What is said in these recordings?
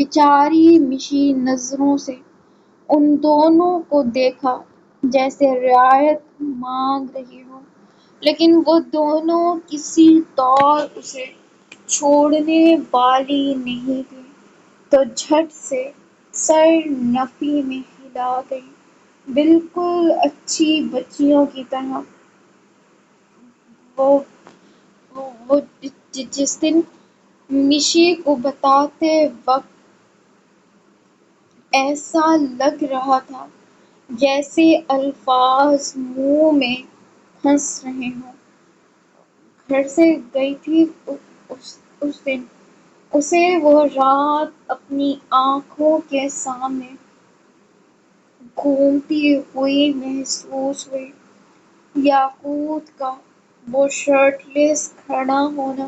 بیچاری مشی نظروں سے ان دونوں کو دیکھا جیسے رعایت مانگ رہی ہو، لیکن وہ دونوں کسی طور اسے چھوڑنے والی نہیں تھی، تو جھٹ سے سر نفی میں ہلا گئی، بالکل اچھی بچیوں کی طرح۔ وہ وہ جس دن مشی کو بتاتے وقت ایسا لگ رہا تھا جیسے الفاظ منہ میں پھنس رہے ہوں، گھر سے گئی تھی اس دن اسے وہ رات اپنی آنکھوں کے سامنے گھومتی ہوئی محسوس ہوئی۔ یاقوت کا وہ شرٹ لیس کھڑا ہونا،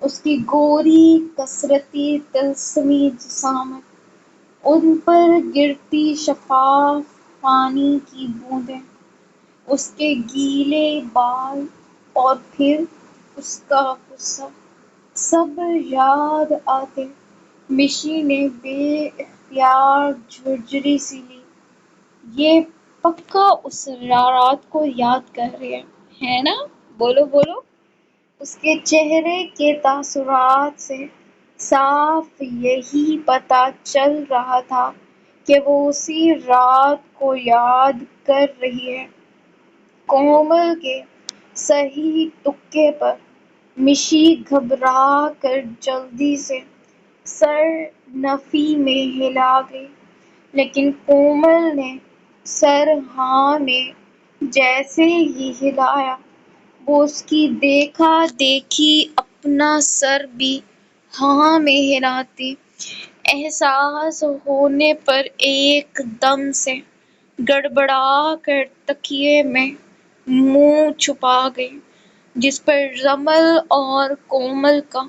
اس کی گوری کثرتی طلسمی جسامت، ان پر گرتی شفاف پانی کی بوندیں، اس کے گیلے بال، اور پھر اس کا غصہ، سب یاد آتے مشی نے بے اختیار جھرجھری سی لی۔ یہ پکا اس رات کو یاد کر رہے ہے نا؟ بولو بولو۔ اس کے چہرے کے تاثرات سے صاف یہی پتہ چل رہا تھا کہ وہ اسی رات کو یاد کر رہی ہے۔ کومل کے صحیح تکے پر مشی گھبرا کر جلدی سے سر نفی میں ہلا گئی، لیکن کومل نے سر ہاں میں جیسے ہی ہلایا، وہ اس کی دیکھا دیکھی اپنا سر بھی ہاں میں ہلاتی، احساس ہونے پر ایک دم سے گڑبڑا کر تکیے میں منہ چھپا گئی، جس پر جمل اور کومل کا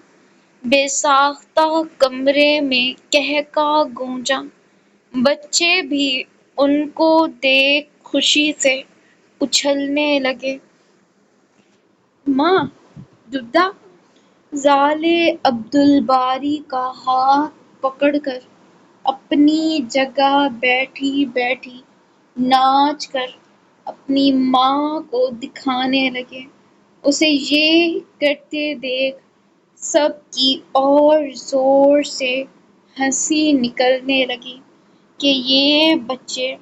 بے ساختہ کمرے میں قہقہا گونجا۔ بچے بھی ان کو دیکھ خوشی سے اچھلنے لگے۔ ماں، ڈڈا! زال عبدالباری کا ہاتھ پکڑ کر اپنی جگہ بیٹھی بیٹھی ناچ کر اپنی ماں کو دکھانے لگے۔ اسے یہ کرتے دیکھ سب کی اور زور سے ہنسی نکلنے لگی کہ یہ بچے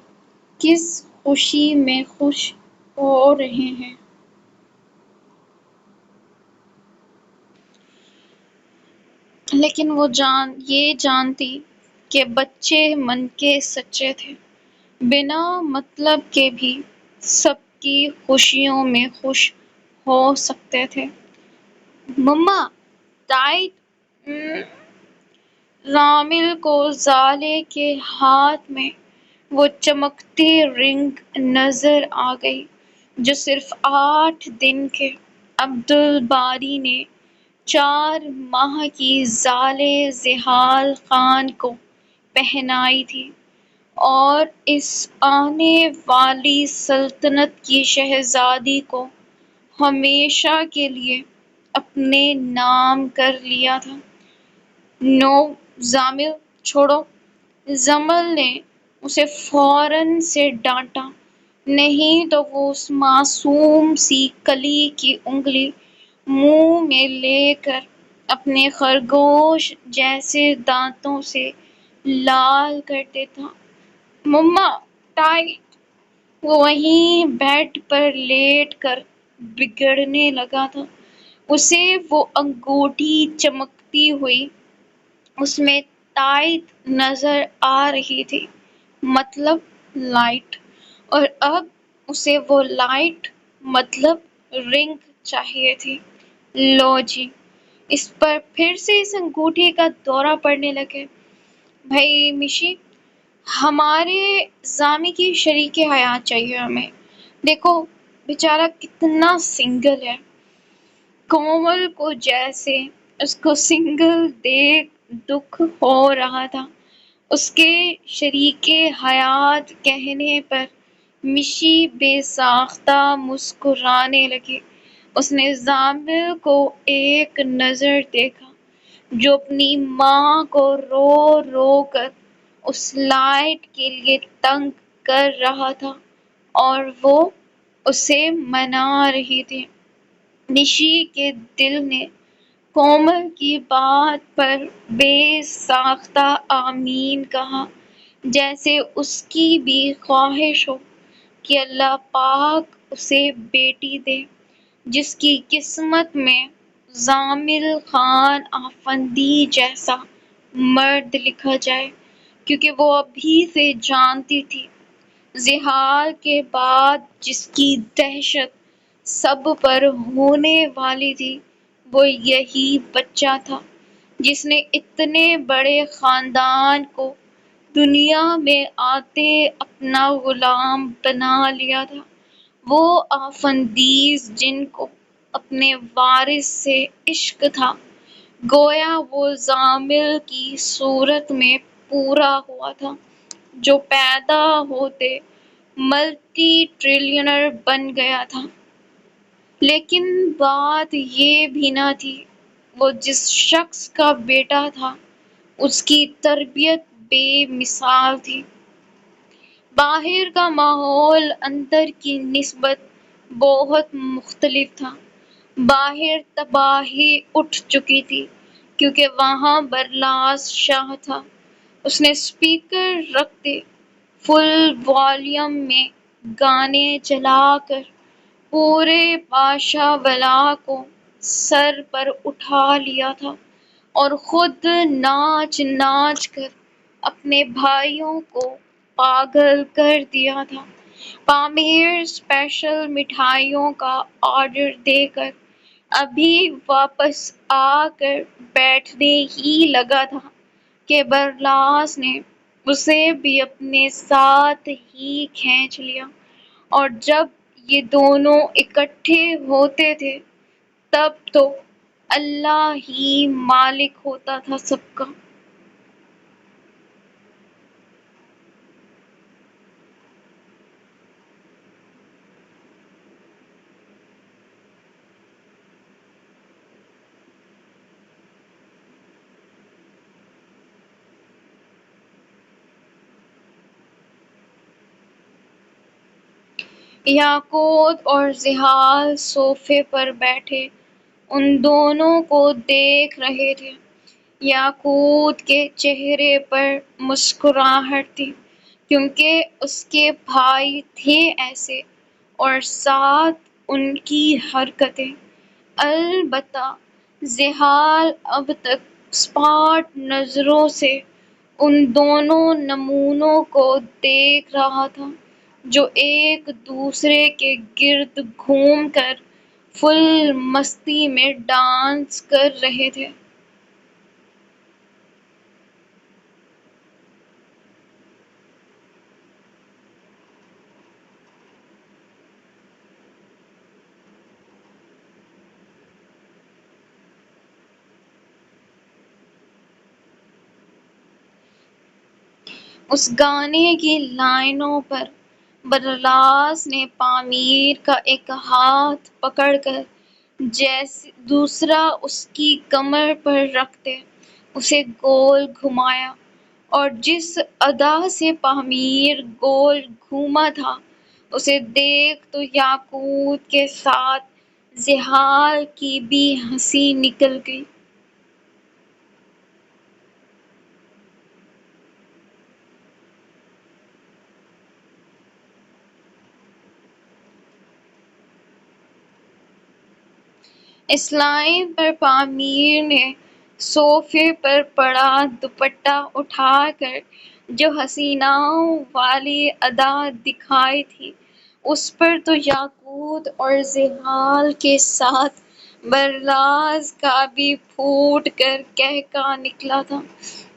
کس خوشی میں خوش ہو رہے ہیں۔ لیکن وہ یہ جانتی کہ بچے من کے سچے تھے، بنا مطلب کے بھی سب کی خوشیوں میں خوش ہو سکتے تھے۔ مما، ٹائٹ! زامل کو زالے کے ہاتھ میں وہ چمکتی رنگ نظر آ گئی جو صرف 8 دن کے عبدالباری نے 4 ماہ کی زال زحال خان کو پہنائی تھی، اور اس آنے والی سلطنت کی شہزادی کو ہمیشہ کے لیے اپنے نام کر لیا تھا۔ نو زامل، چھوڑو! جمل نے اسے فوراً سے ڈانٹا، نہیں تو وہ اس معصوم سی کلی کی انگلی منہ میں لے کر اپنے خرگوش جیسے دانتوں سے لال کر دیتا۔ مما، ٹائٹ! وہ وہیں بیڈ پر لیٹ کر بگڑنے لگا تھا۔ اسے وہ انگوٹھی چمکتی ہوئی اس میں ٹائٹ نظر آ رہی تھی، مطلب لائٹ، اور اب اسے وہ لائٹ مطلب رنگ چاہیے تھی۔ لو جی، اس پر پھر سے اس انگوٹھی کا دورہ پڑنے لگے۔ بھئی مشی، ہمارے زامی کی شریک حیات چاہیے ہمیں، دیکھو بیچارہ کتنا سنگل ہے۔ کومل کو جیسے اس کو سنگل دیکھ دکھ ہو رہا تھا۔ اس کے شریک حیات کہنے پر مشی بے ساختہ مسکرانے لگی۔ اس نے زامل کو ایک نظر دیکھا، جو اپنی ماں کو رو رو کر اس لائٹ کے لیے تنگ کر رہا تھا اور وہ اسے منا رہی تھی۔ نشی کے دل نے کومل کی بات پر بے ساختہ آمین کہا، جیسے اس کی بھی خواہش ہو کہ اللہ پاک اسے بیٹی دے جس کی قسمت میں زامل خان آفندی جیسا مرد لکھا جائے، کیونکہ وہ ابھی سے جانتی تھی زحال کے بعد جس کی دہشت سب پر ہونے والی تھی وہ یہی بچہ تھا جس نے اتنے بڑے خاندان کو دنیا میں آتے اپنا غلام بنا لیا تھا۔ وہ آفندیز جن کو اپنے وارث سے عشق تھا، گویا وہ زامل کی صورت میں پورا ہوا تھا جو پیدا ہوتے ملٹی ٹریلینر بن گیا تھا۔ لیکن بات یہ بھی نہ تھی، وہ جس شخص کا بیٹا تھا اس کی تربیت بے مثال تھی۔ باہر کا ماحول اندر کی نسبت بہت مختلف تھا۔ باہر تباہی اٹھ چکی تھی کیونکہ وہاں برلاس شاہ تھا۔ اس نے اسپیکر رکھتے فل والیوم میں گانے چلا کر پورے بادشاہ ولا کو سر پر اٹھا لیا تھا اور خود ناچ ناچ کر اپنے بھائیوں کو پاگل کر دیا تھا۔ پامیر اسپیشل مٹھائیوں کا آرڈر دے کر ابھی واپس آ کر بیٹھنے ہی لگا تھا کہ برلاس نے اسے بھی اپنے ساتھ ہی کھینچ لیا، اور جب یہ دونوں اکٹھے ہوتے تھے تب تو اللہ ہی مالک ہوتا تھا سب کا۔ یاقوت اور زحال صوفے پر بیٹھے ان دونوں کو دیکھ رہے تھے۔ یاقوت کے چہرے پر مسکراہٹ تھی کیونکہ اس کے بھائی تھے ایسے، اور ساتھ ان کی حرکتیں۔ البتہ زحال اب تک اسپاٹ نظروں سے ان دونوں نمونوں کو دیکھ رہا تھا جو ایک دوسرے کے گرد گھوم کر فل مستی میں ڈانس کر رہے تھے۔ اس گانے کی لائنوں پر برلاس نے پامیر کا ایک ہاتھ پکڑ کر جیسے دوسرا اس کی کمر پر رکھتے اسے گول گھمایا، اور جس ادا سے پامیر گول گھوما تھا اسے دیکھ تو یاقوت کے ساتھ زحال کی بھی ہنسی نکل گئی۔ اس لائن پر پامیر نے صوفے پر پڑا دوپٹہ اٹھا کر جو حسیناؤں والی ادا دکھائی تھی اس پر تو یاقوت اور زحال کے ساتھ برلاس کا بھی پھوٹ کر قہقہہ نکلا تھا۔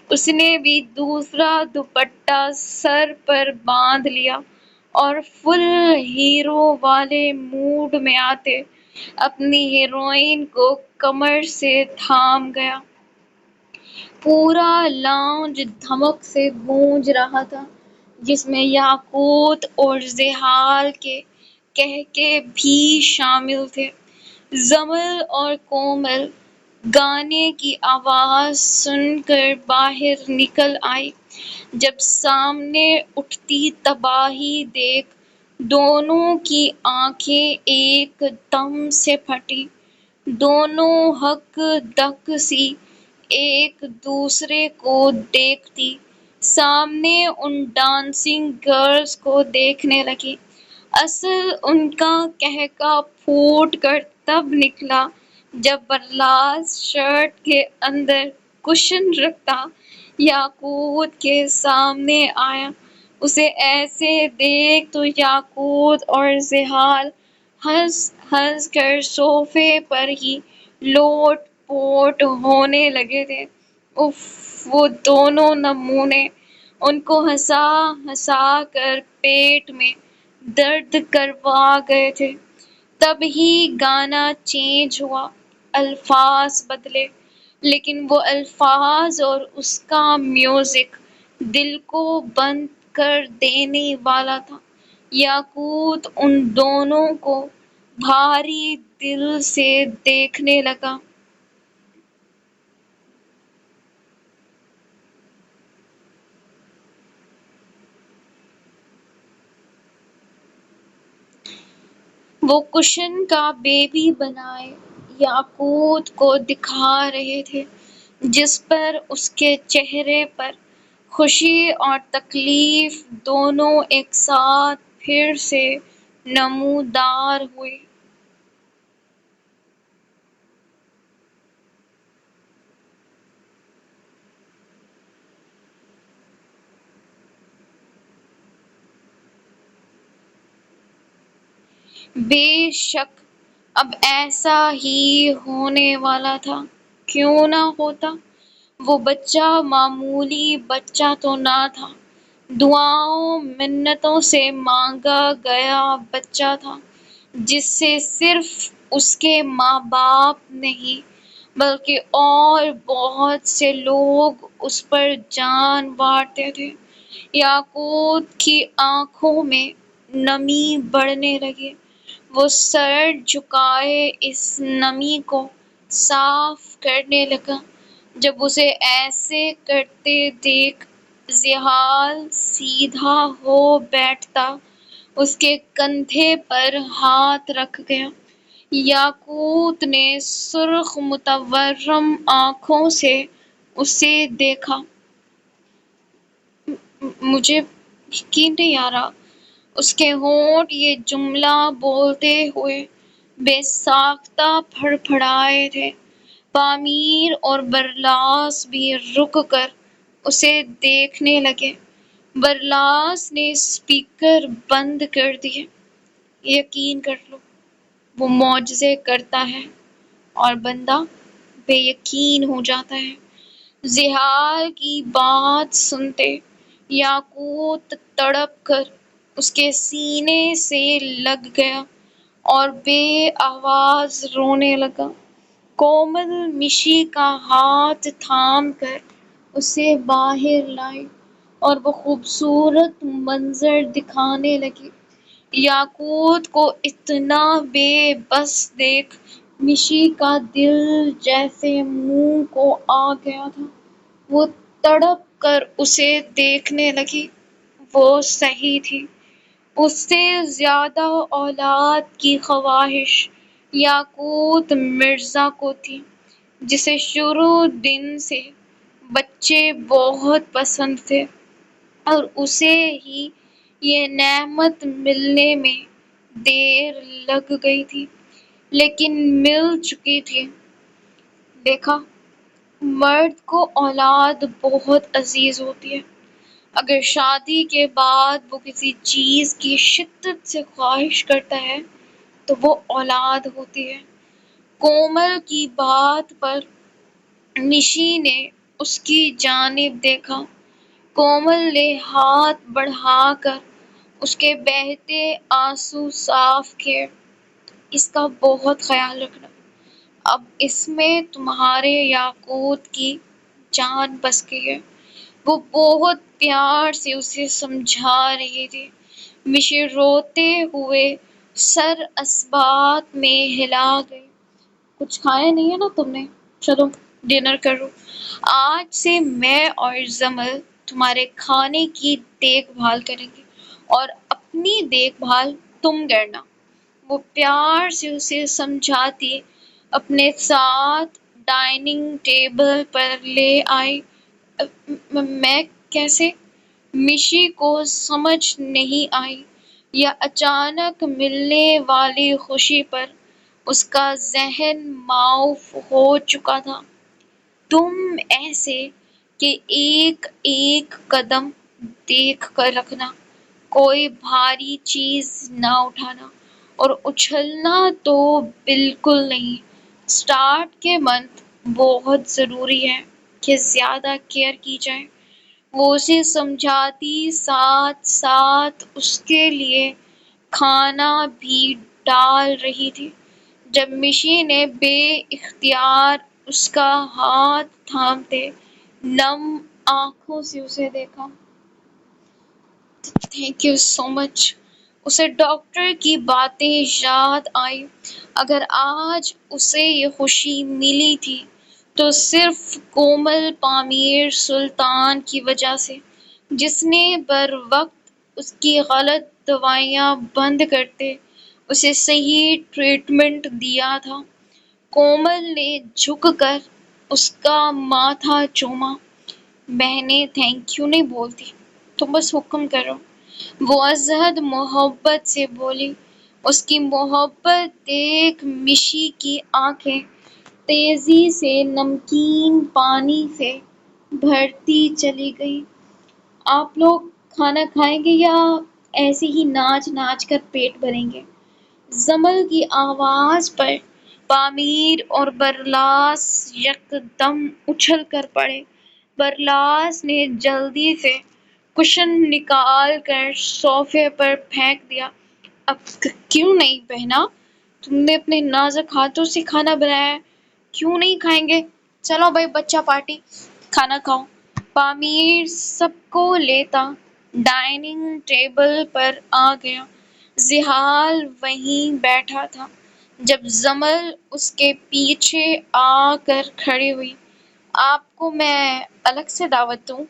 اس نے بھی دوسرا دوپٹہ سر پر باندھ لیا اور فل ہیرو والے موڈ میں آتے اپنی ہیروئن کو کمر سے تھام گیا۔ پورا لاؤنج دھمک سے گونج رہا تھا جس میں یاقوت اور زحال کے قہقہے بھی شامل تھے۔ جمل اور کومل گانے کی آواز سن کر باہر نکل آئی۔ جب سامنے اٹھتی تباہی دیکھ دونوں کی آنکھیں ایک دم سے پھٹی، دونوں ہک دک سی ایک دوسرے کو دیکھتی سامنے ان ڈانسنگ گرلز کو دیکھنے لگی۔ اصل ان کا قہقہ پھوٹ کر تب نکلا جب برلاس شرٹ کے اندر کشن رکھتا یاقوت کے سامنے آیا۔ اسے ایسے دیکھ تو یاقوت اور زحال ہنس ہنس کر صوفے پر ہی لوٹ پوٹ ہونے لگے تھے۔ اف، وہ دونوں نمونے ان کو ہنسا ہنسا کر پیٹ میں درد کروا گئے تھے۔ تب ہی گانا چینج ہوا، الفاظ بدلے، لیکن وہ الفاظ اور اس کا میوزک دل کو بند کر دینے والا تھا۔ یاقوت ان دونوں کو بھاری دل سے دیکھنے لگا۔ وہ کشن کا بیبی بنائے یاقوت کو دکھا رہے تھے، جس پر اس کے چہرے پر خوشی اور تکلیف دونوں ایک ساتھ پھر سے نمودار ہوئے۔ بے شک اب ایسا ہی ہونے والا تھا، کیوں نہ ہوتا؟ وہ بچہ معمولی بچہ تو نہ تھا، دعاؤں منتوں سے مانگا گیا بچہ تھا، جس سے صرف اس کے ماں باپ نہیں بلکہ اور بہت سے لوگ اس پر جان بانٹتے تھے۔ یاقوت کی آنکھوں میں نمی بڑھنے لگی۔ وہ سر جھکائے اس نمی کو صاف کرنے لگا۔ جب اسے ایسے کرتے دیکھ زحال سیدھا ہو بیٹھتا، اس کے کندھے پر ہاتھ رکھ گیا۔ یاقوت نے سرخ متورم آنکھوں سے اسے دیکھا۔ مجھے یقین نہیں آ رہا۔ اس کے ہونٹ یہ جملہ بولتے ہوئے بے ساختہ پھڑپھڑائے تھے۔ پامیر اور برلاس بھی رک کر اسے دیکھنے لگے۔ برلاس نے اسپیکر بند کر دیے۔ یقین کر لو، وہ معجزے کرتا ہے اور بندہ بے یقین ہو جاتا ہے۔ زحال کی بات سنتے یاقوت تڑپ کر اس کے سینے سے لگ گیا اور بے آواز رونے لگا۔ کومل مشی کا ہاتھ تھام کر اسے باہر لائی اور وہ خوبصورت منظر دکھانے لگی۔ یاقوت کو اتنا بے بس دیکھ مشی کا دل جیسے منہ کو آ گیا تھا۔ وہ تڑپ کر اسے دیکھنے لگی۔ وہ صحیح تھی۔ اس سے زیادہ اولاد کی خواہش یاقوت مرزا کو تھی، جسے شروع دن سے بچے بہت پسند تھے اور اسے ہی یہ نعمت ملنے میں دیر لگ گئی تھی، لیکن مل چکی تھی۔ دیکھا، مرد کو اولاد بہت عزیز ہوتی ہے۔ اگر شادی کے بعد وہ کسی چیز کی شدت سے خواہش کرتا ہے تو وہ اولاد ہوتی ہے۔ کومل کی بات پر مشی نے اس کی جانب دیکھا۔ کومل نے ہاتھ بڑھا کر اس کے بہتے آنسو صاف کیے۔ اس کا بہت خیال رکھنا، اب اس میں تمہارے یاقوت کی جان بس گئی ہے۔ وہ بہت پیار سے اسے سمجھا رہی تھی۔ مشی روتے ہوئے سر اسبات میں ہلا گئی۔ کچھ کھایا نہیں ہے نا تم نے؟ چلو ڈنر کرو، آج سے میں اور زمل تمہارے کھانے کی دیکھ بھال کریں گے اور اپنی دیکھ بھال تم کرنا۔ وہ پیار سے اسے سمجھاتی اپنے ساتھ ڈائننگ ٹیبل پر لے آئی۔ میں کیسے؟ مشی کو سمجھ نہیں آئی، یا اچانک ملنے والی خوشی پر اس کا ذہن معاف ہو چکا تھا۔ تم ایسے کہ ایک ایک قدم دیکھ کر رکھنا، کوئی بھاری چیز نہ اٹھانا، اور اچھلنا تو بالکل نہیں۔ اسٹارٹ کے منتھ بہت ضروری ہے کہ زیادہ کیئر کی جائے۔ وہ اسے سمجھاتی، ساتھ ساتھ اس کے لیے کھانا بھی ڈال رہی تھی، جب مشی نے بے اختیار اس کا ہاتھ تھامتے نم آنکھوں سے اسے دیکھا۔ تھینک یو سو مچ۔ اسے ڈاکٹر کی باتیں یاد آئیں۔ اگر آج اسے یہ خوشی ملی تھی تو صرف کومل پامیر سلطان کی وجہ سے، جس نے بروقت اس کی غلط دوائیاں بند کرتے اسے صحیح ٹریٹمنٹ دیا تھا۔ کومل نے جھک کر اس کا ماتھا چوما۔ بہنیں تھینک یو نہیں بولتی، تم بس حکم کرو، وہ ازحد محبت سے بولی۔ اس کی محبت دیکھ مشی کی آنکھیں تیزی سے نمکین پانی سے بھرتی چلی گئیں۔ آپ لوگ کھانا کھائیں گے یا ایسے ہی ناچ ناچ کر پیٹ بھریں گے؟ زمل کی آواز پر پامیر اور برلاس یکدم اچھل کر پڑے۔ برلاس نے جلدی سے کشن نکال کر صوفے پر پھینک دیا۔ اب کیوں نہیں بہنا؟ تم نے اپنے نازک ہاتھوں سے کھانا بنایا ہے، کیوں نہیں کھائیں گے؟ چلو بھائی بچہ پارٹی، کھانا کھاؤ۔ پامیر سب کو لیتا ڈائننگ ٹیبل پر آ گیا۔ زحال وہیں بیٹھا تھا جب زمل اس کے پیچھے آ کر کھڑی ہوئی۔ آپ کو میں الگ سے دعوت دوں؟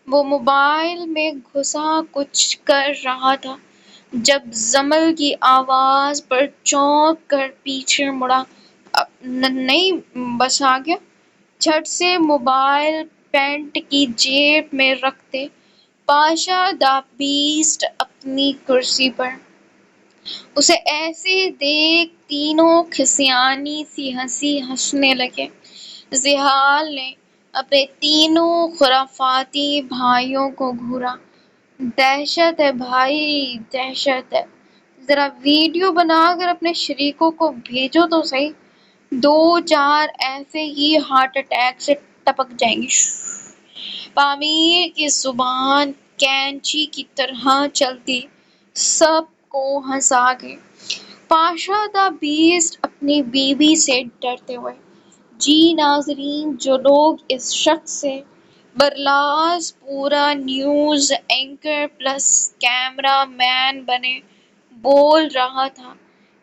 وہ موبائل میں گھسا کچھ کر رہا تھا جب زمل کی آواز پر چونک کر پیچھے مڑا۔ نہیں بس آ گیا۔ جھٹ سے موبائل پینٹ کی جیب میں رکھتے پاشا دا بیسٹ اپنی کرسی پر۔ اسے ایسے دیکھ تینوں کھسیانی سی ہنسی ہنسنے لگے۔ زحال نے اپنے تینوں خرافاتی بھائیوں کو گھورا۔ دہشت ہے بھائی، دہشت ہے۔ ذرا ویڈیو بنا کر اپنے شریکوں کو بھیجو تو صحیح، دو چار ایسے ہی ہارٹ اٹیک سے ٹپک جائیں گی۔ پامیر کی زبان کینچی کی طرح چلتی سب کو ہنسا گئی۔ پاشا دا بیسٹ اپنی بیوی سے ڈرتے ہوئے۔ جی ناظرین، جو لوگ اس شخص سے برلاس پورا نیوز اینکر پلس کیمرہ مین بنے بول رہا تھا،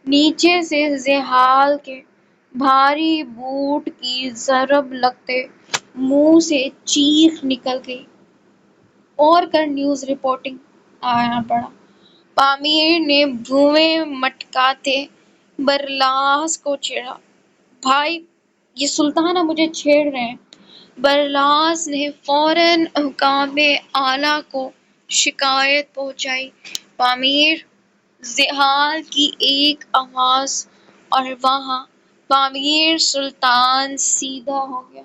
نیچے سے زحال کے بھاری بوٹ کی ضرب لگتے منہ سے چیخ نکل گئی۔ اور کر نیوز رپورٹنگ آنا پڑا۔ پامیر نے بھویں مٹکاتے برلاس کو چھیڑا۔ بھائی یہ سلطانہ مجھے چھیڑ رہے ہیں۔ برلاس نے فوراً حکام اعلیٰ کو شکایت پہنچائی۔ پامیر! زحال کی ایک آواز، اور وہاں پامیر سلطان سیدھا ہو گیا۔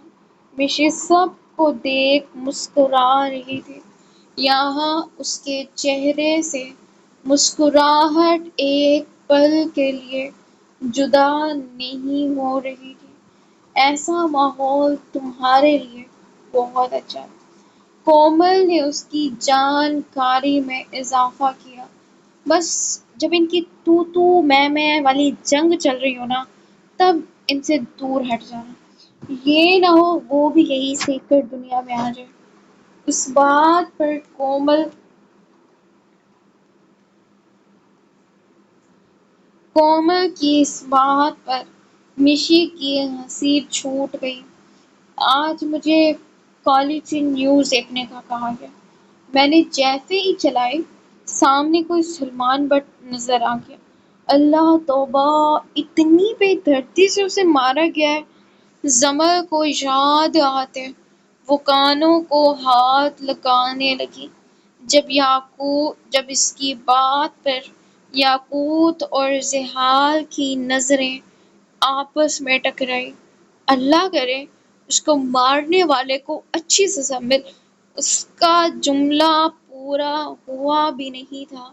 مشی سب کو دیکھ مسکرا رہی تھی۔ یہاں اس کے چہرے سے مسکراہٹ ایک پل کے لیے جدا نہیں ہو رہی تھی۔ ایسا ماحول تمہارے لیے بہت اچھا ہے۔ کومل نے اس کی جانکاری میں اضافہ کیا۔ بس جب ان کی تو میں والی جنگ چل رہی ہو نا، تب ان سے دور ہٹ جانا، یہ نہ ہو وہ بھی یہی سیکھ کر دنیا میں آ جائے۔ اس بات پر کومل کی اس بات پر مشی کی ہنسی چھوٹ گئی۔ آج مجھے کالج سے نیوز دیکھنے کا کہا گیا۔ میں نے جیسے ہی چلائی، سامنے کوئی سلمان بٹ نظر آ گیا۔ اللہ توبہ! اتنی بے دردی سے اسے مارا گیا ہے۔ زمر کو یاد آتے وہ کانوں کو ہاتھ لگانے لگی جب اس کی بات پر یاقوت اور زحال کی نظریں آپس میں ٹکرائی۔ اللہ کرے اس کو مارنے والے کو اچھی سزا مل۔ اس کا جملہ پورا ہوا بھی نہیں تھا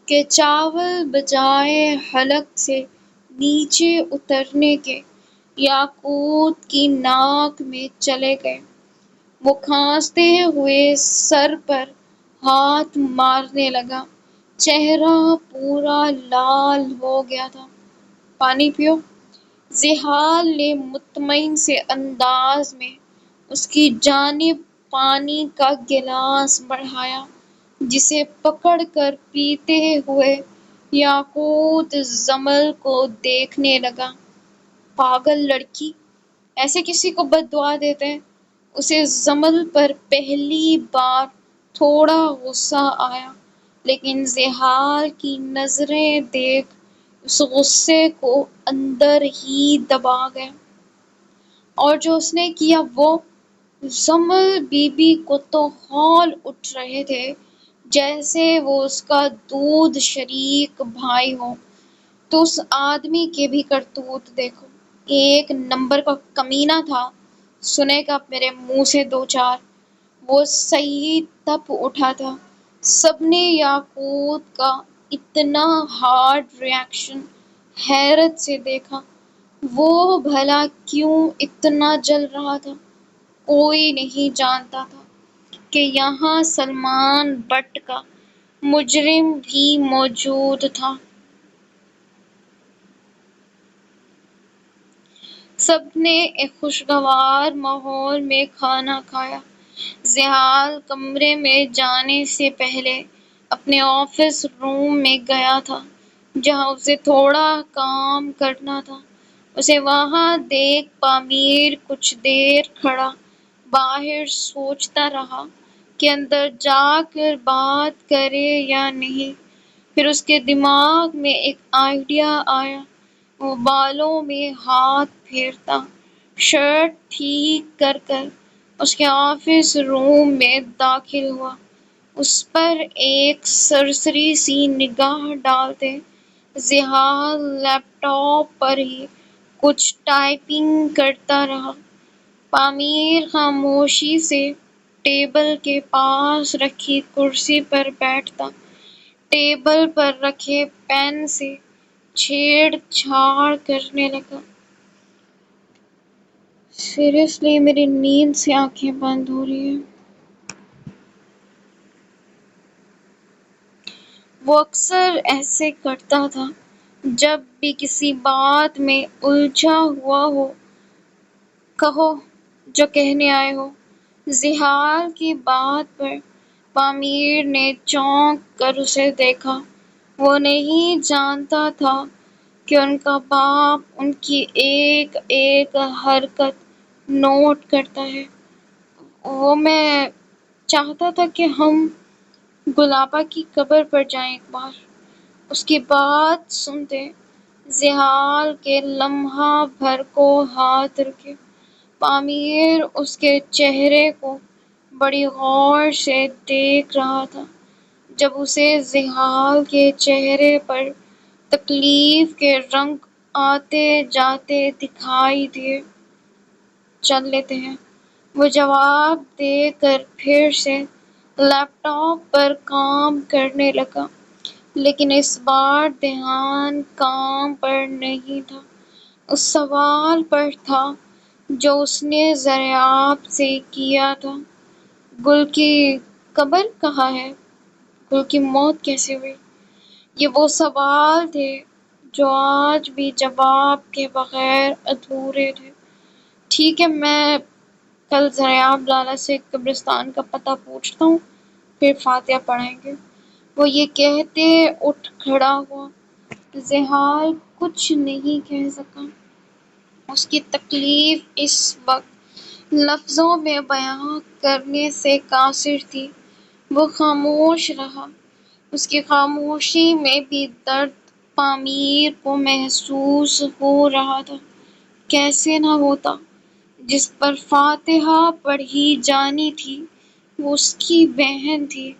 کہ چاول بجائے حلق سے نیچے اترنے کے یاقوت کی ناک میں چلے گئے۔ وہ کھانستے ہوئے سر پر ہاتھ مارنے لگا۔ چہرہ پورا لال ہو گیا تھا۔ پانی پیو۔ زحال نے مطمئن سے انداز میں اس کی جانب پانی کا گلاس بڑھایا، جسے پکڑ کر پیتے ہوئے یاقوت زمل کو دیکھنے لگا۔ پاگل لڑکی! ایسے کسی کو بد دعا دیتے ہیں؟ اسے زمل پر پہلی بار تھوڑا غصہ آیا، لیکن زحال کی نظریں دیکھ اس غصے کو اندر ہی دبا گئے۔ اور جو اس نے کیا وہ، زمل بی بی کو تو ہول اٹھ رہے تھے جیسے وہ اس کا دودھ شریک بھائی ہو۔ تو اس آدمی کے بھی کرتوت دیکھو، ایک نمبر کا کمینہ تھا۔ سنے گا میرے منہ سے دو چار۔ وہ صحیح تپ اٹھا تھا۔ سب نے یاقوت کا اتنا ہارڈ ری ایکشن حیرت سے دیکھا۔ وہ بھلا کیوں اتنا جل رہا تھا؟ کوئی نہیں جانتا تھا کہ یہاں سلمان بٹ کا مجرم بھی موجود تھا۔ سب نے ایک خوشگوار ماحول میں کھانا کھایا۔ زحال کمرے میں جانے سے پہلے اپنے آفس روم میں گیا تھا، جہاں اسے تھوڑا کام کرنا تھا۔ اسے وہاں دیکھ پامیر کچھ دیر کھڑا باہر سوچتا رہا کہ اندر جا کر بات کرے یا نہیں۔ پھر اس کے دماغ میں ایک آئیڈیا آیا۔ وہ بالوں میں ہاتھ پھیرتا، شرٹ ٹھیک کر کر اس کے آفس روم میں داخل ہوا۔ اس پر ایک سرسری سی نگاہ ڈالتے زحال لیپ ٹاپ پر ہی کچھ ٹائپنگ کرتا رہا۔ پامیر خاموشی سے ٹیبل کے پاس رکھی کرسی پر بیٹھتا، ٹیبل پر رکھے پین سے چھیڑ چھاڑ کرنے لگا۔ سیریسلی میری نیند سے آنکھیں بند ہو رہی ہیں۔ وہ اکثر ایسے کرتا تھا جب بھی کسی بات میں الجھا ہوا ہو۔ کہو جو کہنے آئے ہو۔ زحال کی بات پر پامیر نے چونک کر اسے دیکھا۔ وہ نہیں جانتا تھا کہ ان کا باپ ان کی ایک ایک حرکت نوٹ کرتا ہے۔ میں چاہتا تھا کہ ہم گلابا کی قبر پر جائیں ایک بار۔ اس کی بات سنتے زحال کے لمحہ بھر کو ہاتھ رکے۔ پامیر اس کے چہرے کو بڑی غور سے دیکھ رہا تھا۔ جب اسے زحال کے چہرے پر تکلیف کے رنگ آتے جاتے دکھائی دیے۔ چل لیتے ہیں، وہ جواب دے کر پھر سے لیپ ٹاپ پر کام کرنے لگا، لیکن اس بار دھیان کام پر نہیں تھا، اس سوال پر تھا جو اس نے دریافت سے کیا تھا۔ گل کی قبر کہاں ہے؟ گل کی موت کیسے ہوئی؟ یہ وہ سوال تھے جو آج بھی جواب کے بغیر ادھورے تھے۔ ٹھیک ہے، میں کل دریاب لالا سے قبرستان کا پتہ پوچھتا ہوں، پھر فاتحہ پڑھائیں گے۔ وہ یہ کہتے اٹھ کھڑا ہوا۔ زحال کچھ نہیں کہہ سکا۔ اس کی تکلیف اس وقت لفظوں میں بیان کرنے سے قاصر تھی۔ وہ خاموش رہا۔ اس کی خاموشی میں بھی درد پامیر کو محسوس ہو رہا تھا۔ کیسے نہ ہوتا؟ جس پر فاتحہ پڑھی جانی تھی وہ اس کی بہن تھی۔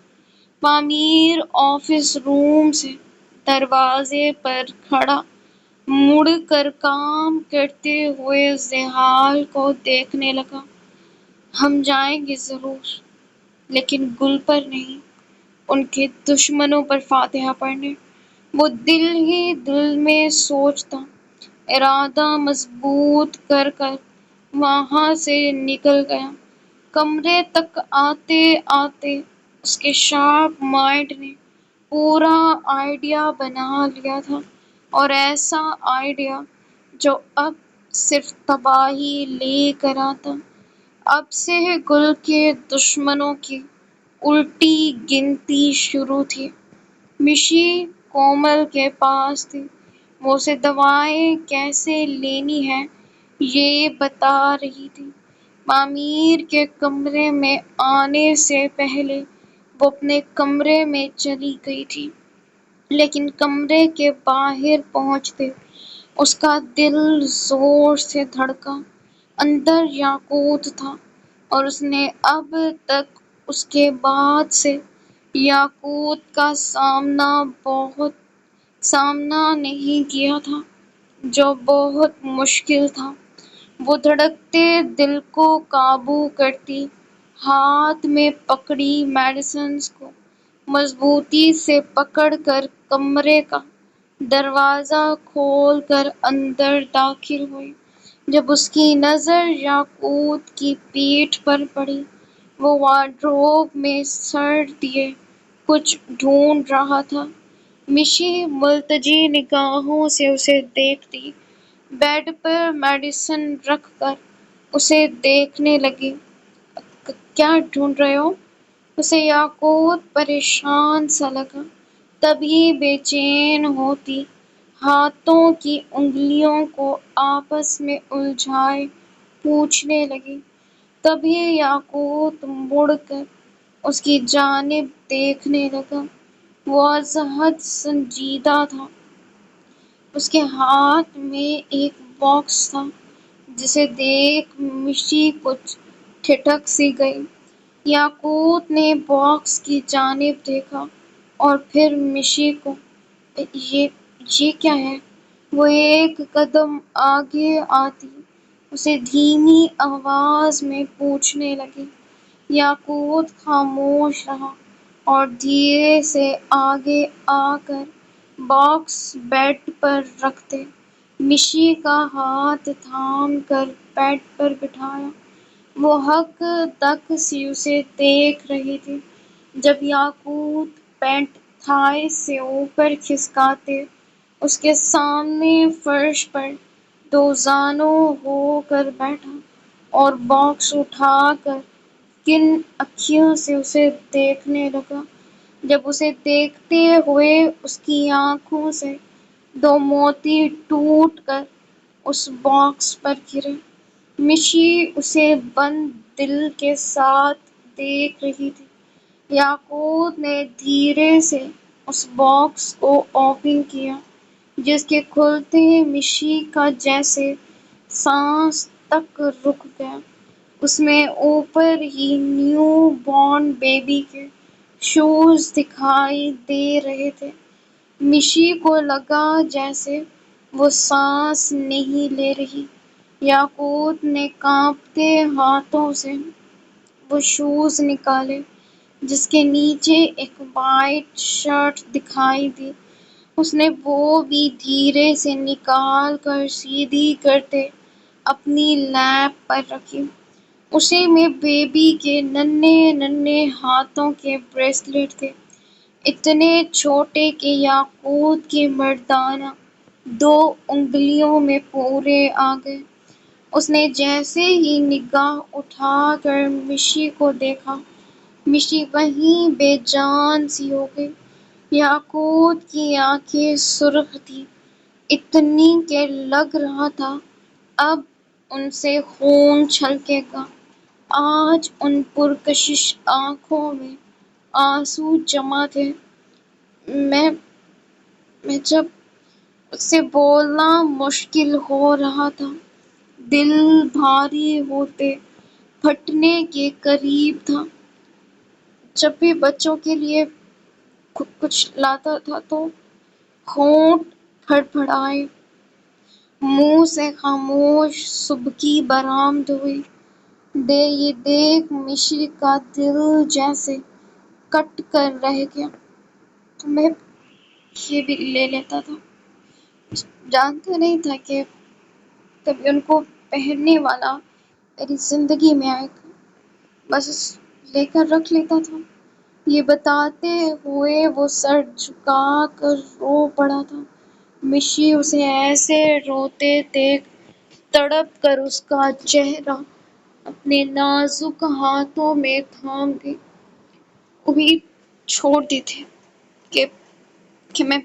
پامیر آفس روم سے دروازے پر کھڑا مڑ کر کام کرتے ہوئے زحال کو دیکھنے لگا۔ ہم جائیں گے ضرور، لیکن گل پر نہیں، ان کے دشمنوں پر فاتحہ پڑھنے۔ وہ دل ہی دل میں سوچتا، ارادہ مضبوط کر کر وہاں سے نکل گیا۔ کمرے تک آتے آتے اس کے شارپ مائنڈ نے پورا آئیڈیا بنا لیا تھا، اور ایسا آئیڈیا جو اب صرف تباہی لے کر آتا۔ اب سے گل کے دشمنوں کی الٹی گنتی شروع تھی۔ مشی کومل کے پاس تھی۔ وہ اسے دوائیں کیسے لینی ہیں یہ بتا رہی تھی۔ پامیر کے کمرے میں آنے سے پہلے وہ اپنے کمرے میں چلی گئی تھی، لیکن کمرے کے باہر پہنچتے اس کا دل زور سے دھڑکا۔ اندر یاقوت تھا، اور اس نے اب تک اس کے بعد سے یاقوت کا سامنا نہیں کیا تھا، جو بہت مشکل تھا۔ وہ دھڑکتے دل کو قابو کرتی ہاتھ میں پکڑی میڈیسنز کو مضبوطی سے پکڑ کر کمرے کا دروازہ کھول کر اندر داخل ہوئی۔ جب اس کی نظر یاقوت کی پیٹھ پر پڑی، وہ وارڈروب میں سر دیے کچھ ڈھونڈ رہا تھا۔ مشی ملتجی نگاہوں سے اسے دیکھتی، بیڈ پر میڈیسن رکھ کر اسے دیکھنے لگی۔ کیا ڈھونڈ رہے ہو؟ اسے یاقوت پریشان سا لگا۔ تبھی بے چین ہوتی ہاتھوں کی انگلیوں کو آپس میں الجھائے پوچھنے لگی۔ تبھی یاقوت مڑ کر اس کی جانب دیکھنے لگا۔ وہ ازحد سنجیدہ تھا۔ اس کے ہاتھ میں ایک باکس تھا، جسے دیکھ مشی کچھ ٹھٹک سی گئی۔ یاقوت نے باکس کی جانب دیکھا اور پھر مشی کو۔ یہ کیا ہے؟ وہ ایک قدم آگے آتی اسے دھیمی آواز میں پوچھنے لگی۔ یاقوت خاموش رہا اور دھیرے سے آگے آ کر باکس بیڈ پر رکھتے مشی کا ہاتھ تھام کر بیڈ پر بٹھایا۔ وہ ہک دک سی اسے دیکھ رہی تھی۔ جب یاقوت پینٹ تھائی سے اوپر کھسکاتے اس کے سامنے فرش پر دو زانوں ہو کر بیٹھا اور باکس اٹھا کر کن اکھیوں سے اسے دیکھنے لگا۔ جب اسے دیکھتے ہوئے اس کی آنکھوں سے دو موتی ٹوٹ کر اس باکس پر گرے۔ مشی اسے بند دل کے ساتھ دیکھ رہی تھی۔ یاقوت نے دھیرے سے اس باکس کو اوپن کیا، جس کے کھلتے ہی مشی کا جیسے سانس تک رک گیا۔ اس میں اوپر ہی نیو بورن بیبی کے شوز دکھائی دے رہے تھے۔ مشی کو لگا جیسے وہ سانس نہیں لے رہی۔ یاقوت نے کانپتے ہاتھوں سے وہ شوز نکالے، جس کے نیچے ایک وائٹ شرٹ دکھائی دی۔ اس نے وہ بھی دھیرے سے نکال کر سیدھی کرتے اپنی لیپ پر رکھی۔ اسی میں بیبی کے ننھے ننھے ہاتھوں کے بریسلیٹ تھے، اتنے چھوٹے کہ یاقوت کی مردانہ دو انگلیوں میں پورے آ گئے۔ اس نے جیسے ہی نگاہ اٹھا کر مشی کو دیکھا، مشی وہیں بے جان سی ہو گئی۔ یاقوت کی آنکھیں سرخ تھیں، اتنی کہ لگ رہا تھا اب ان سے خون چھلکے گا۔ آج ان پرکشش آنکھوں میں آنسو جمع تھے۔ میں جب اس سے بولنا مشکل ہو رہا تھا، دل بھاری ہوتے پھٹنے کے قریب تھا۔ جب بھی بچوں کے لیے کچھ لاتا تھا تو ہونٹ پھڑپڑائے، منہ سے خاموش صبح کی برآمد ہوئی۔ یہ دیکھ مشی کا دل جیسے کٹ کر رہ گیا۔ میں یہ بھی لے لیتا تھا، جانتا نہیں تھا کہ کبھی ان کو پہننے والا میری زندگی میں آئے گا، بس لے کر رکھ لیتا تھا۔ یہ بتاتے ہوئے وہ سر جھکا کر رو پڑا تھا۔ مشی اسے ایسے روتے دیکھ تڑپ کر اس کا چہرہ اپنے نازک ہاتھوں میں تھام گئی۔ امید چھوڑتی تھی کہ میں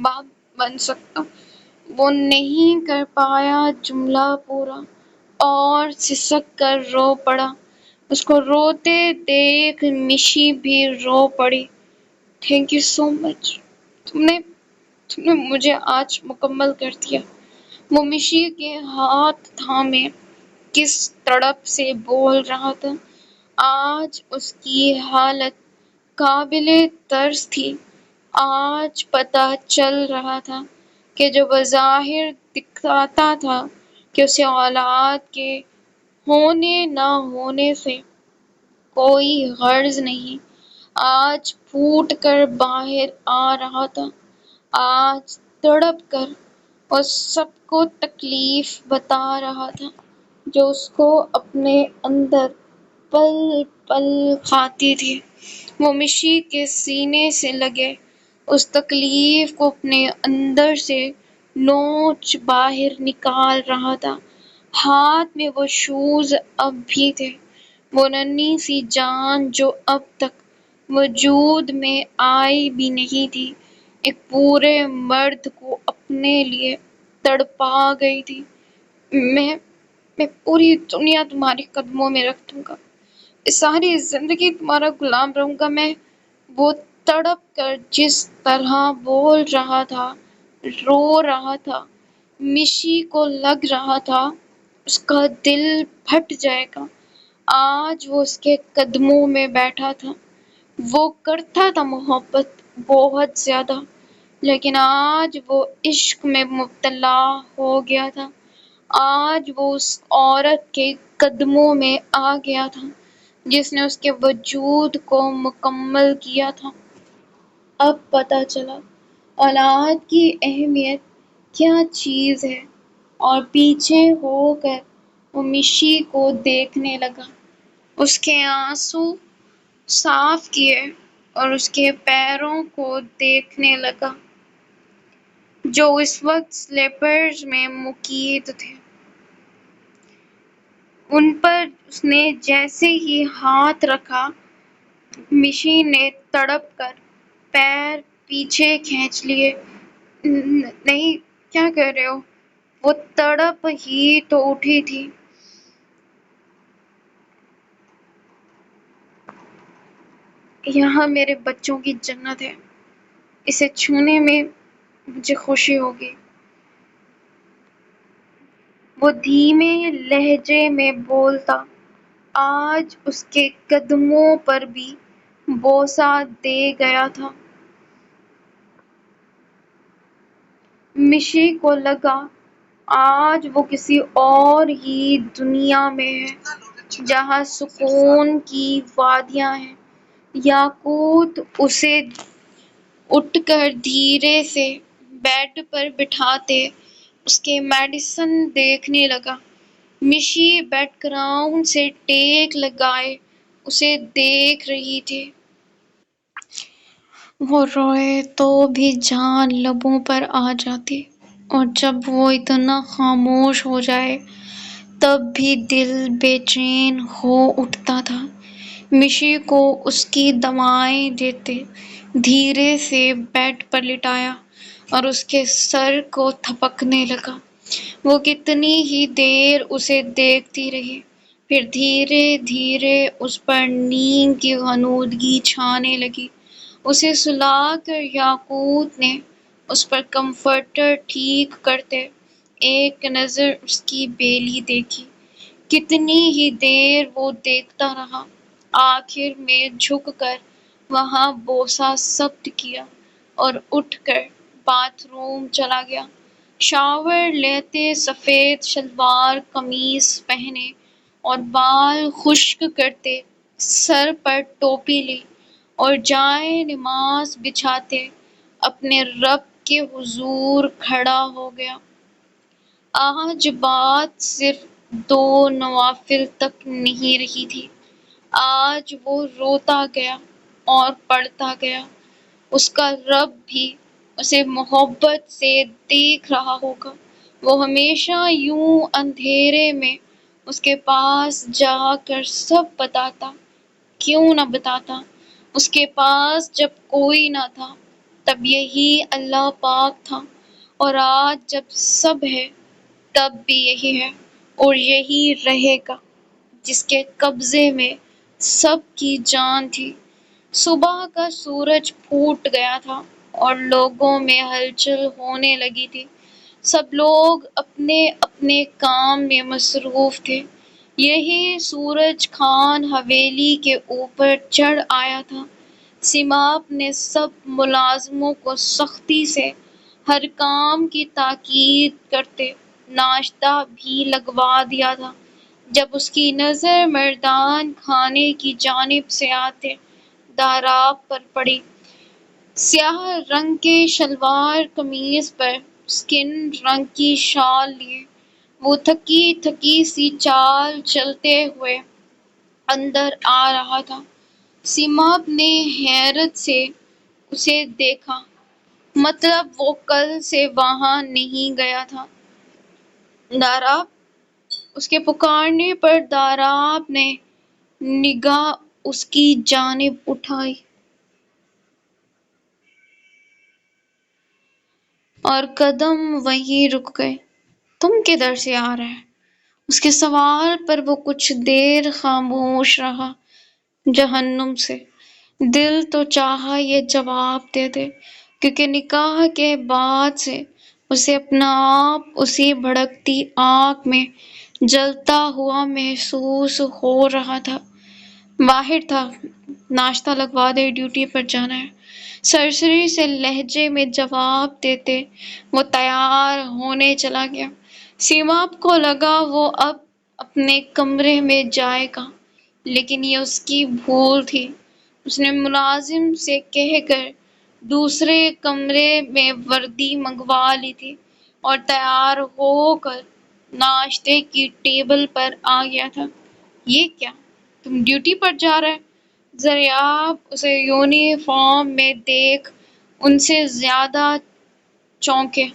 باپ بن سکتا۔ وہ نہیں کر پایا جملہ پورا اور سسک کر رو پڑا۔ اس کو روتے دیکھ مشی بھی رو پڑی۔ تھینک یو سو مچ، تم نے مجھے آج مکمل کر دیا۔ وہ مشی کے ہاتھ تھامے کس تڑپ سے بول رہا تھا۔ آج اس کی حالت قابل ترس تھی۔ آج پتہ چل رہا تھا کہ جو بظاہر دکھاتا تھا کہ اسے اولاد کے ہونے نہ ہونے سے کوئی غرض نہیں، آج پھوٹ کر باہر آ رہا تھا۔ آج تڑپ کر اس سب کو تکلیف بتا رہا تھا جو اس کو اپنے اندر پل پل کھاتی تھی۔ وہ مشی کے سینے سے لگے اس تکلیف کو اپنے اندر سے نوچ باہر نکال رہا تھا۔ ہاتھ میں وہ شوز اب بھی تھے، وہ ننھی سی جان جو اب تک وجود میں آئی بھی نہیں تھی، ایک پورے مرد کو اپنے لیے تڑپا گئی تھی۔ میں پوری دنیا تمہارے قدموں میں رکھ دوں گا، ساری زندگی تمہارا غلام رہوں گا۔ میں وہ تڑپ کر جس طرح بول رہا تھا، رو رہا تھا، مشی کو لگ رہا تھا اس کا دل پھٹ جائے گا۔ آج وہ اس کے قدموں میں بیٹھا تھا۔ وہ کرتا تھا محبت بہت زیادہ، لیکن آج وہ عشق میں مبتلا ہو گیا تھا۔ آج وہ اس عورت کے قدموں میں آ گیا تھا جس نے اس کے وجود کو مکمل کیا تھا۔ اب پتہ چلا اولاد کی اہمیت کیا چیز ہے، اور پیچھے ہو کر وہ مشی کو دیکھنے لگا، اس کے آنسو صاف کیے اور اس کے پیروں کو دیکھنے لگا جو اس وقت سلیپرز میں مقید تھے۔ ان پر اس نے جیسے ہی ہاتھ رکھا، مشی نے تڑپ کر پیر پیچھے کھینچ لیے۔ نہیں، کیا کر رہے ہو؟ وہ تڑپ ہی تو اٹھی تھی۔ یہاں میرے بچوں کی جنت ہے، اسے چھونے میں مجھے خوشی ہوگی۔ وہ دھیمے لہجے میں بولتا، آج اس کے قدموں پر بھی بوسہ دے گیا تھا۔ مشی کو لگا آج وہ کسی اور ہی دنیا میں ہے، جہاں سکون کی وادیاں ہیں۔ یاقوت اسے اٹھ کر دھیرے سے بیڈ پر بٹھاتے اس کے میڈیسن دیکھنے لگا۔ مشی بیک گراؤنڈ سے ٹیک لگائے اسے دیکھ رہی تھی۔ وہ روئے تو بھی جان لبوں پر آ جاتی، اور جب وہ اتنا خاموش ہو جائے تب بھی دل بے چین ہو اٹھتا تھا۔ مشی کو اس کی دوائیں دیتے دھیرے سے بیڈ پر لٹایا اور اس کے سر کو تھپکنے لگا۔ وہ کتنی ہی دیر اسے دیکھتی رہی، پھر دھیرے دھیرے اس پر نیند کی غنودگی چھانے لگی۔ اسے سلا کر یاقوت نے اس پر کمفرٹر ٹھیک کرتے ایک نظر اس کی بیلی دیکھی۔ کتنی ہی دیر وہ دیکھتا رہا، آخر میں جھک کر وہاں بوسہ ثبت کیا اور اٹھ کر باتھ روم چلا گیا۔ شاور لیتے سفید شلوار قمیص پہنے اور بال خشک کرتے سر پر ٹوپی لی اور جائے نماز بچھاتے اپنے رب کے حضور کھڑا ہو گیا۔ آج بات صرف دو نوافل تک نہیں رہی تھی، آج وہ روتا گیا اور پڑھتا گیا۔ اس کا رب بھی اسے محبت سے دیکھ رہا ہوگا، وہ ہمیشہ یوں اندھیرے میں اس کے پاس جا کر سب بتاتا، کیوں نہ بتاتا؟ اس کے پاس جب کوئی نہ تھا تب یہی اللہ پاک تھا، اور آج جب سب ہے تب بھی یہی ہے اور یہی رہے گا، جس کے قبضے میں سب کی جان تھی۔ صبح کا سورج پھوٹ گیا تھا اور لوگوں میں ہلچل ہونے لگی تھی۔ سب لوگ اپنے اپنے کام میں مصروف تھے۔ یہی سورج خان حویلی کے اوپر چڑھ آیا تھا۔ سیماب نے سب ملازموں کو سختی سے ہر کام کی تاکید کرتے ناشتہ بھی لگوا دیا تھا۔ جب اس کی نظر مردان خانے کی جانب سے آتے داراب پر پڑی، سیاہ رنگ کے شلوار قمیص پر اسکن رنگ کی شال لیے وہ تھکی تھکی سی چال چلتے ہوئے اندر آ رہا تھا۔ سیماب نے حیرت سے اسے دیکھا، مطلب وہ کل سے وہاں نہیں گیا تھا۔ داراب! اس کے پکارنے پر داراب نے نگاہ اس کی جانب اٹھائی اور قدم وہیں رک گئے۔ تم کدھر سے آ رہے؟ اس کے سوال پر وہ کچھ دیر خاموش رہا۔ جہنم سے۔ دل تو چاہا یہ جواب دے دے، کیونکہ نکاح کے بعد سے اسے اپنا آپ اسی بھڑکتی آگ میں جلتا ہوا محسوس ہو رہا تھا۔ باہر تھا، ناشتہ لگوا دے، ڈیوٹی پر جانا ہے۔ سرسری سے لہجے میں جواب دیتے وہ تیار ہونے چلا گیا۔ سیماب کو لگا وہ اب اپنے کمرے میں جائے گا، لیکن یہ اس کی بھول تھی۔ اس نے ملازم سے کہہ کر دوسرے کمرے میں وردی منگوا لی تھی اور تیار ہو کر ناشتے کی ٹیبل پر آ گیا تھا۔ یہ کیا؟ تم ڈیوٹی پر جا رہے؟ ضیاب اسے یونیفارم میں دیکھ ان سے زیادہ چونکے۔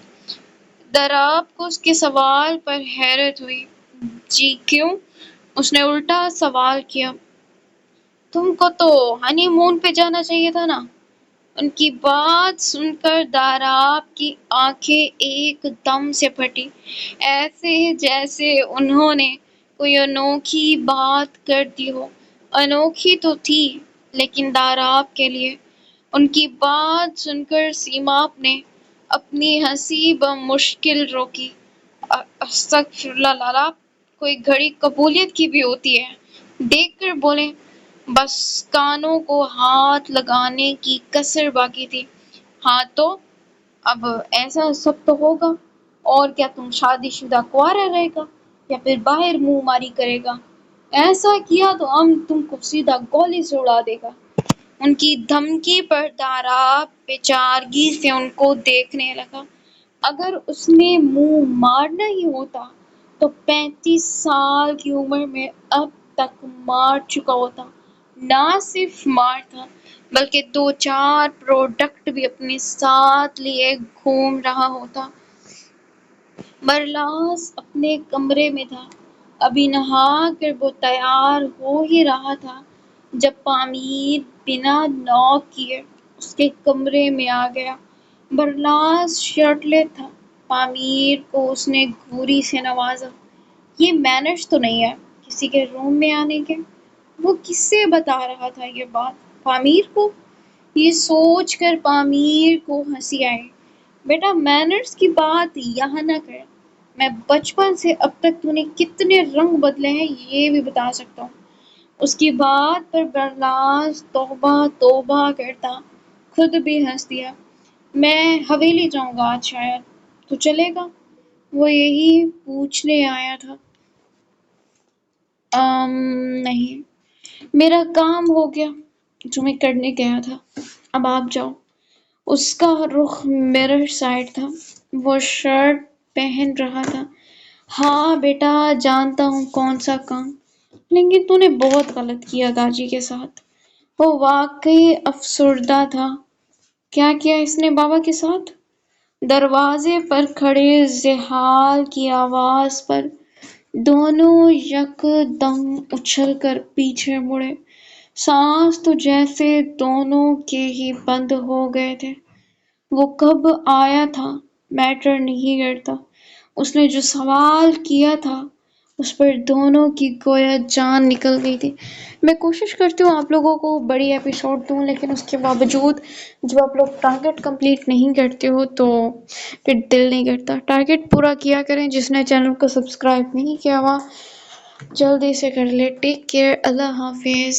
داراب کو اس کے سوال پر حیرت ہوئی۔ جی کیوں؟ اس نے الٹا سوال کیا۔ تم کو تو ہنی مون پہ جانا چاہیے تھا نا؟ ان کی بات سن کر داراب کی آنکھیں ایک دم سے پھٹی، ایسے جیسے انہوں نے کوئی انوکھی بات کر دی ہو۔ انوکھی تو تھی، لیکن داراب کے لیے۔ ان کی بات سن کر سیماب نے اپنی ہنسی بمشکل روکی۔ استغفراللہ لالا، کوئی گھڑی قبولیت کی بھی ہوتی ہے۔ دیکھ کر بولے، بس کانوں کو ہاتھ لگانے کی کسر باقی تھی۔ ہاں تو اب ایسا سب تو ہوگا، اور کیا تم شادی شدہ کنوارا رہے گا یا پھر باہر منہ ماری کرے گا؟ ایسا کیا تو ہم تم کو سیدھا گولی سے اڑا دے گا۔ ان کی دھمکی پر داراب بیچارگی سے ان کو دیکھنے لگا۔ اگر اس نے منہ مارنا ہی ہوتا تو 35 سال کی عمر میں اب تک مار چکا ہوتا۔ نہ صرف مار تھا، بلکہ 2-4 پروڈکٹ بھی اپنے ساتھ لیے گھوم رہا ہوتا۔ برلاس اپنے کمرے میں تھا، ابھی نہا کر وہ تیار ہو ہی رہا تھا جب پامیر بنا نوک کیے اس کے کمرے میں آ گیا۔ برلاس شرٹلیس تھا۔ پامیر کو اس نے گھوری سے نوازا۔ یہ مینرز تو نہیں ہے کسی کے روم میں آنے کے۔ وہ کس سے بتا رہا تھا یہ بات؟ پامیر کو؟ یہ سوچ کر پامیر کو ہنسی آئی۔ بیٹا مینرز کی بات یہاں نہ کر، میں بچپن سے اب تک تو نے کتنے رنگ بدلے ہیں یہ بھی بتا سکتا ہوں۔ اس کی بات پر برلاس توبہ توبہ کرتا خود بھی ہنس دیا۔ میں حویلی جاؤں گا آج شاید، تو چلے گا؟ وہ یہی پوچھنے آیا تھا۔ نہیں، میرا کام ہو گیا جو میں کرنے گیا تھا، اب آپ جاؤ۔ اس کا رخ مرر سائڈ تھا، وہ شرٹ پہن رہا تھا۔ ہاں بیٹا جانتا ہوں کون سا کام، لیکن تو نے بہت غلط کیا داجی کے ساتھ۔ وہ واقعی افسردہ تھا۔ کیا کیا اس نے بابا کے ساتھ؟ دروازے پر کھڑے زحال کی آواز پر دونوں یک دم اچھل کر پیچھے مڑے۔ سانس تو جیسے دونوں کے ہی بند ہو گئے تھے۔ وہ کب آیا تھا میٹر نہیں کرتا، اس نے جو سوال کیا تھا اس پر دونوں کی گویا جان نکل گئی تھی۔ میں کوشش کرتی ہوں آپ لوگوں کو بڑی ایپیسوڈ دوں، لیکن اس کے باوجود جب آپ لوگ ٹارگٹ کمپلیٹ نہیں کرتے ہو تو پھر دل نہیں کرتا۔ ٹارگٹ پورا کیا کریں، جس نے چینل کو سبسکرائب نہیں کیا ہوا جلدی سے کر لے۔ ٹیک کیئر، اللہ حافظ۔